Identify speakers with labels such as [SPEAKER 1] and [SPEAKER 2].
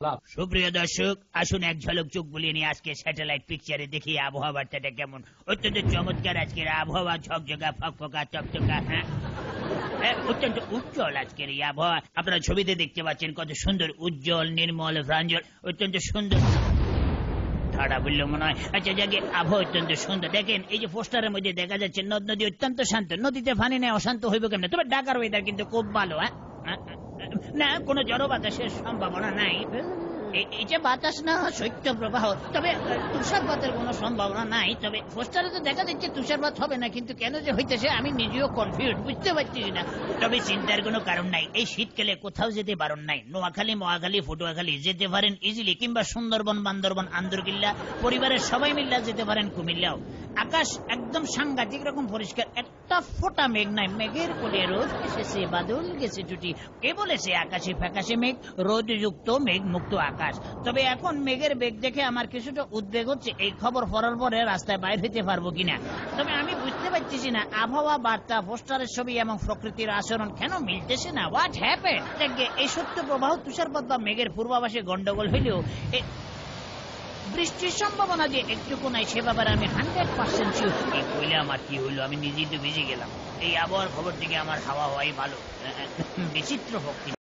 [SPEAKER 1] সুপ্রিয় দর্শক, আসুন এক ঝলক চোখ বুলিয়ে নিয়ে আজকে স্যাটেলাইট পিকচারে দেখি আবহাওয়া বার্তাটা কেমন। অত্যন্ত চমৎকার আজকের আবহাওয়া, ঝকঝকা ফকফকা চকচকা। অত্যন্ত উজ্জ্বল আজকের এই আবহাওয়া। আপনারা ছবিতে দেখতে পাচ্ছেন কত সুন্দর, উজ্জ্বল, নির্মল, প্রাঞ্জল, অত্যন্ত সুন্দর। ঠাড়া বললো মনে হয়। আচ্ছা যাকে আবহাওয়া অত্যন্ত সুন্দর। দেখেন এই যে পোস্টারের মধ্যে দেখা যাচ্ছে নদ নদী অত্যন্ত শান্ত। নদীতে পানি নেই, অশান্ত হইব কেমন? তবে ঢাকার ওয়েদার কিন্তু খুব ভালো। না, কোনো জড় বাতাসের সম্ভাবনা নাই। এই যে বাতাস না, শৈত্য প্রবাহ। তবে তুষারপাতের কোনো সম্ভাবনা নাই। তবে পোস্টারে তো দেখা যাচ্ছে তুষারপাত হবে না, কিন্তু কেন যে হইতেছে আমি নিজেও কনফিউজ, বুঝতে পারছি না। তবে চিন্তার কোনো কারণ নাই। এই শীতকালে কোথাও যেতে বারণ নাই। নোয়াখালী, মহাখালী, পটুয়াখালী যেতে পারেন ইজিলি, কিংবা সুন্দরবন, বান্দরবন, আন্দরকিল্লা, পরিবারের সবাই মিল্লা যেতে পারেন কুমিল্লাও। আকাশ একদম সাংঘাতিক রকম পরিষ্কার, একটা ফোঁটা মেঘ নাই। মেঘের কোলে রোদ এসেছে, বাদল গেছে ছুটি। কে বলেছে আকাশে ফ্যাকাশে মেঘ, রোদ যুক্ত মেঘ মুক্ত আকাশ? তবে এখন মেঘের বেগ দেখে আমার কিছুটা উদ্বেগ হচ্ছে, এই খবর পড়ার পরে রাস্তায় বাইর হইতে পারবো কিনা। তবে আমি বুঝতে পারতেছি না আবহাওয়া বার্তা, পোস্টারের ছবি এবং প্রকৃতির আচরণ কেন মিলতেছে না। What happened? এই সত্য প্রবাহ, তুষারপাত বা মেঘের পূর্বাভাসে গন্ডগোল হইলেও বৃষ্টির সম্ভাবনা যে একটুকু নাই সে ব্যাপারে আমি 100% শিওর। এই কইলে আমার কি হইলো, আমি নিজেই তো ভিজে গেলাম। এই আবহাওয়ার খবর থেকে আমার হাওয়া হওয়াই ভালো। বিচিত্র হোক।